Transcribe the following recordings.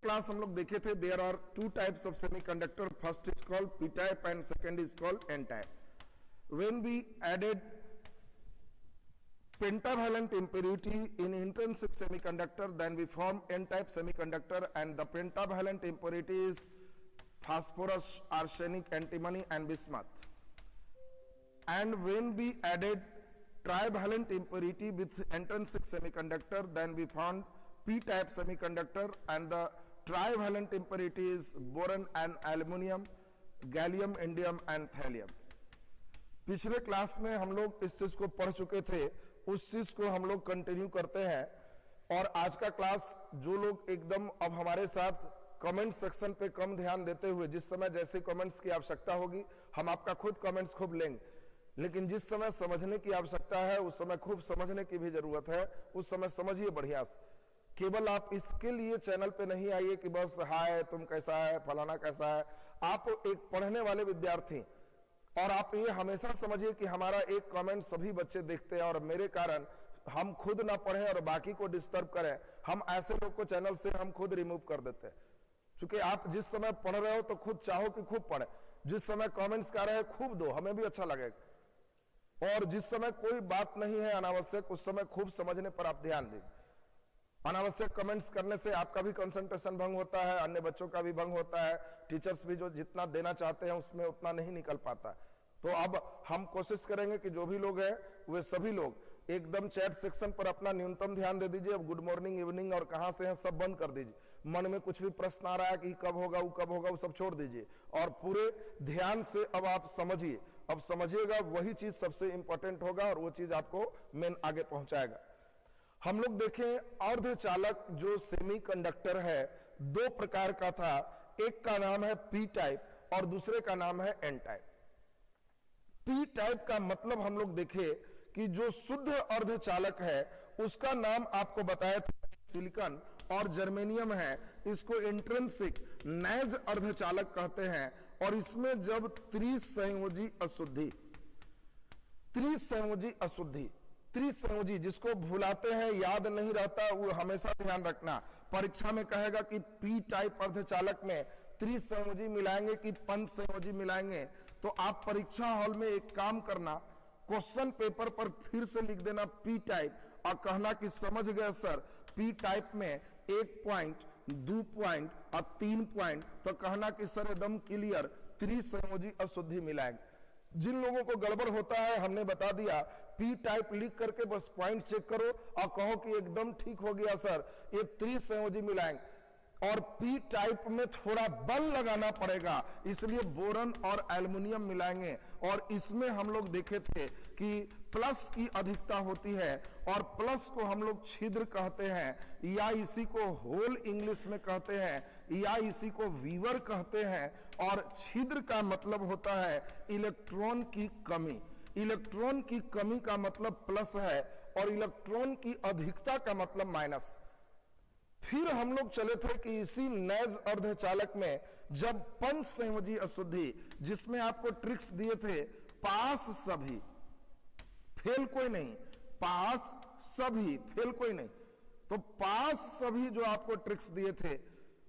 Class हम लोग देखे थे, there are two types of semiconductor, first is called P type and second is called N type. When we added pentavalent impurity in intrinsic semiconductor, then we form n-type semiconductor, and the pentavalent impurity is phosphorus, arsenic, antimony and bismuth. And when we added trivalent impurity with intrinsic semiconductor, then we found p-type semiconductor, and the trivalent impurity is boron and aluminum, gallium, indium and thallium. पिछले class में हम लोग इस चीज को पढ़ चुके थे, उस चीज को हम लोग कंटिन्यू करते हैं। और आज का क्लास जो लोग एकदम अब हमारे साथ कमेंट सेक्शन पे कम ध्यान देते हुए, जिस समय जैसे कमेंट्स की आवश्यकता होगी हम आपका खुद कमेंट्स खूब लेंगे, लेकिन जिस समय समझने की आवश्यकता है उस समय खूब समझने की भी जरूरत है, उस समय समझिए बढ़िया से। केवल आप इसके लिए चैनल पे नहीं आइए कि बस हाय तुम कैसा है, फलाना कैसा है। आप एक पढ़ने वाले विद्यार्थी, और आप ये हमेशा समझिए कि हमारा एक कमेंट सभी बच्चे देखते हैं, और मेरे कारण हम खुद ना पढ़ें और बाकी को डिस्टर्ब करें, हम ऐसे लोग को चैनल से हम खुद रिमूव कर देते हैं। क्योंकि आप जिस समय पढ़ रहे हो तो खुद चाहो कि खूब पढ़े, जिस समय कमेंट्स कर रहे हैं खूब दो, हमें भी अच्छा लगेगा। और जिस समय कोई बात नहीं है अनावश्यक, उस समय खूब समझने पर आप ध्यान दीजिए। अनावश्यक कमेंट्स करने से आपका भी कंसंट्रेशन भंग होता है, अन्य बच्चों का भी भंग होता है, टीचर्स भी जो जितना देना चाहते हैं उसमें उतना नहीं निकल पाता। तो अब हम कोशिश करेंगे कि जो भी लोग हैं वे सभी लोग एकदम चैट सेक्शन पर अपना न्यूनतम ध्यान दे दीजिए। अब गुड मॉर्निंग, इवनिंग और कहां से हैं सब बंद कर दीजिए। मन में कुछ भी प्रश्न आ रहा है कि कब होगा वो कब होगा, वो सब छोड़ दीजिए और पूरे ध्यान से अब आप समझिए। अब समझिएगा, वही चीज सबसे इंपॉर्टेंट होगा और वो चीज आपको मेन आगे पहुंचाएगा। हम लोग देखें अर्धचालक जो सेमीकंडक्टर है दो प्रकार का था, एक का नाम है पी टाइप और दूसरे का नाम है एन टाइप। पी टाइप का मतलब हम लोग देखे कि जो शुद्ध अर्धचालक है उसका नाम आपको बताया था सिलिकॉन और जर्मेनियम है, इसको इंट्रिंसिक नैज अर्धचालक कहते हैं। और इसमें जब त्रिसंयोजी जिसको भुलाते हैं, याद नहीं रहता, वो हमेशा ध्यान रखना। परीक्षा में कहेगा कि पी टाइप अर्धचालक में त्रिसंयोजी मिलाएंगे कि पंचसंयोजी मिलाएंगे, तो आप परीक्षा हॉल में एक काम करना, क्वेश्चन पेपर पर फिर से लिख देना पी टाइप और कहना कि समझ गए सर, पी टाइप में 1 पॉइंट, 2 पॉइंट और 3 पॉइंट, तो कहना कि सर एकदम क्लियर त्रिसंयोजी अशुद्धि मिलाएंगे। जिन लोगों को गड़बड़ होता है हमने बता दिया, पी टाइप लिख करके बस पॉइंट चेक करो और कहो कि एकदम ठीक हो गया सर, ये त्रिसंयोजी मिलाएंगे। और पी टाइप में थोड़ा बल लगाना पड़ेगा, इसलिए बोरन और एल्युमिनियम मिलाएंगे। और इसमें हम लोग देखे थे कि प्लस की अधिकता होती है और प्लस को हम लोग छिद्र कहते हैं, या इसी को होल इंग्लिश में कहते हैं, या इसी को वीवर कहते हैं। और छिद्र का मतलब होता है इलेक्ट्रॉन की कमी। इलेक्ट्रॉन की कमी का मतलब प्लस है और इलेक्ट्रॉन की अधिकता का मतलब माइनस। फिर हम लोग चले थे कि इसी नैज अर्धचालक में जब पंचसंयोजी अशुद्धि, जिसमें आपको ट्रिक्स दिए थे, पास सभी फेल कोई नहीं, पास सभी फेल कोई नहीं, तो पास सभी जो आपको ट्रिक्स दिए थे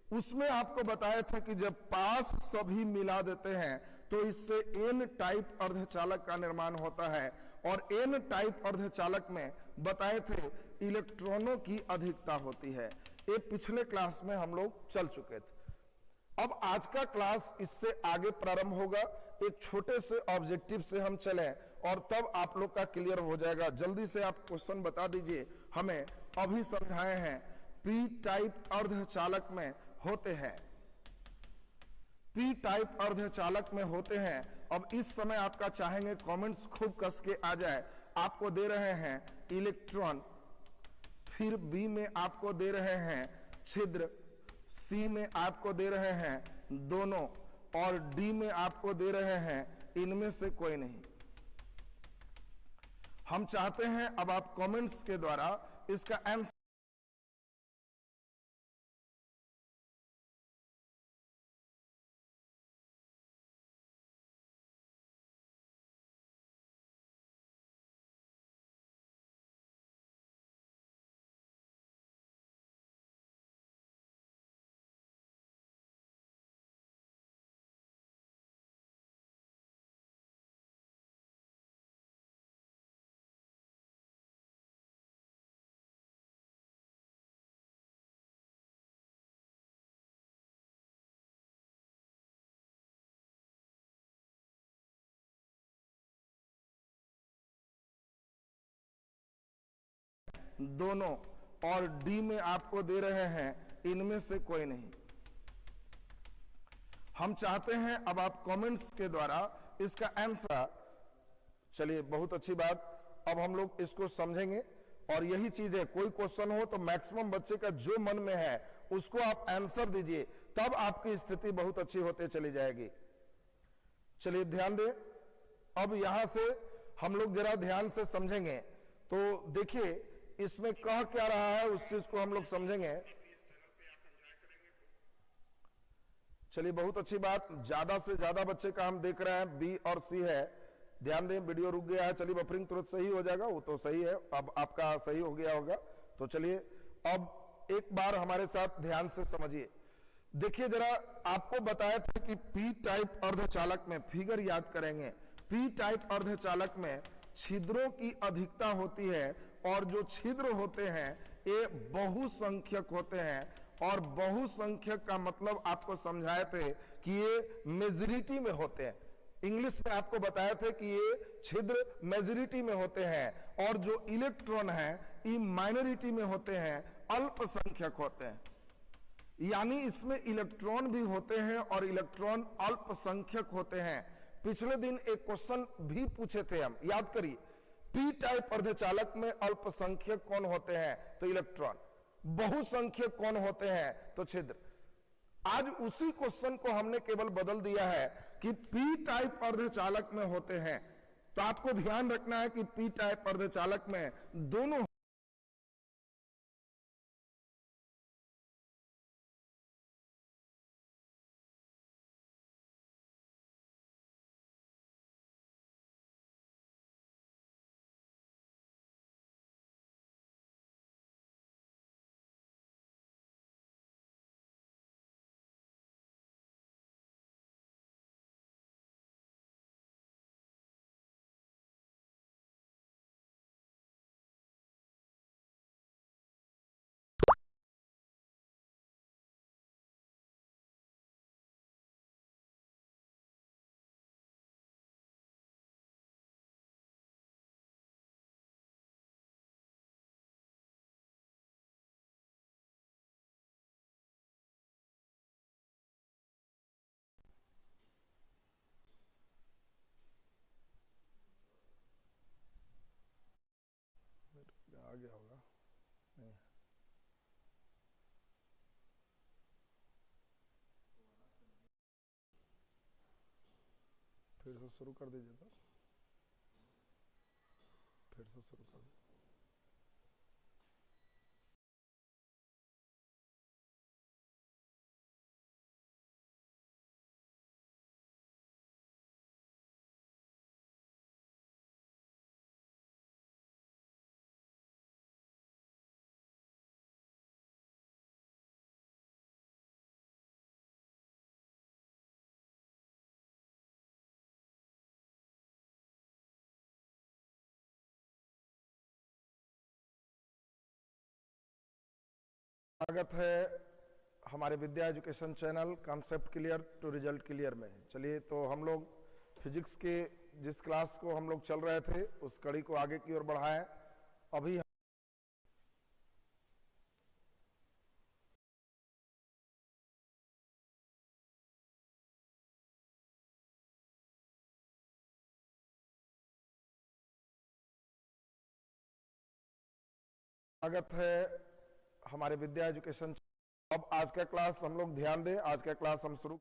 उसमें आपको बताया था कि जब पास सभी मिला देते हैं तो इससे एन टाइप अर्धचालक का निर्माण होता है। और एन टाइप अर्धचालक में बताए थे इलेक्ट्रॉनों की अधिकता होती है। ये पिछले क्लास में हम लोग चल चुके थे। अब आज का क्लास इससे आगे प्रारंभ होगा, एक छोटे से ऑब्जेक्टिव से हम चलें और तब आप लोग का क्लियर हो जाएगा। जल्दी से आप क्वेश्चन बता दीजिए हमें। अभी समझाए हैं पी टाइप अर्धचालक में होते हैं, पी टाइप अर्धचालक में होते हैं। अब इस समय आपका चाहेंगे कमेंट्स खूब कस के आ जाए। आपको दे रहे हैं इलेक्ट्रॉन, फिर बी में आपको दे रहे हैं छिद्र, सी में आपको दे रहे हैं दोनों और डी में आपको दे रहे हैं इनमें से कोई नहीं। हम चाहते हैं अब आप कमेंट्स के द्वारा इसका आंसर दोनों, और डी में आपको दे रहे हैं इनमें से कोई नहीं। हम चाहते हैं अब आप कमेंट्स के द्वारा इसका आंसर, चलिए बहुत अच्छी बात, अब हम लोग इसको समझेंगे। और यही चीज है, कोई क्वेश्चन हो तो मैक्सिमम बच्चे का जो मन में है उसको आप आंसर दीजिए, तब आपकी स्थिति बहुत अच्छी होते चली जाएगी। चलिए ध्यान दें, अब यहां से हम लोग जरा ध्यान से समझेंगे। तो देखिए इसमें कह क्या रहा है उस चीज को हम लोग समझेंगे। चलिए बहुत अच्छी बात, ज्यादा से ज्यादा बच्चे का हम देख रहे हैं बी और सी है। ध्यान दें, वीडियो रुक गया है, चलिए बफरिंग तुरंत सही हो जाएगा, वो तो सही है, अब आपका सही हो गया होगा। तो चलिए अब एक बार हमारे साथ ध्यान से समझिए। देखिए जरा, आपको बताया था कि पी टाइप अर्धचालक में, फिगर याद करेंगे, पी टाइप अर्धचालक में छिद्रों की अधिकता होती है, और जो छिद्र होते हैं ये बहुसंख्यक होते हैं। और बहुसंख्यक का मतलब आपको समझाए थे कि ये मेजॉरिटी में होते हैं। इंग्लिश में आपको बताया थे कि ये छिद्र मेजॉरिटी में होते हैं, और जो इलेक्ट्रॉन है ये माइनॉरिटी में होते हैं, अल्पसंख्यक होते हैं। यानी इसमें इलेक्ट्रॉन भी होते हैं और इलेक्ट्रॉन अल्पसंख्यक होते हैं। पिछले दिन एक क्वेश्चन भी पूछे थे हम, याद करिए, पी टाइप अर्धचालक में अल्पसंख्यक कौन होते हैं? तो इलेक्ट्रॉन। बहुसंख्यक कौन होते हैं? तो छिद्र। आज उसी क्वेश्चन को हमने केवल बदल दिया है कि पी टाइप अर्धचालक में होते हैं। तो आपको ध्यान रखना है कि पी टाइप अर्धचालक में दोनों आ गया होगा, नहीं फिर से शुरू कर दीजिए, तो फिर से शुरू कर दीजिए। स्वागत है हमारे Vidya education channel concept clear to result clear में। चलिए, तो हम लोग फिजिक्स के जिस क्लास को हम लोग चल रहे थे उस कड़ी को आगे की ओर बढ़ाएं। अभी स्वागत है हमारे विद्या एजुकेशन। अब आज का क्लास हम लोग ध्यान दें, आज का क्लास हम शुरू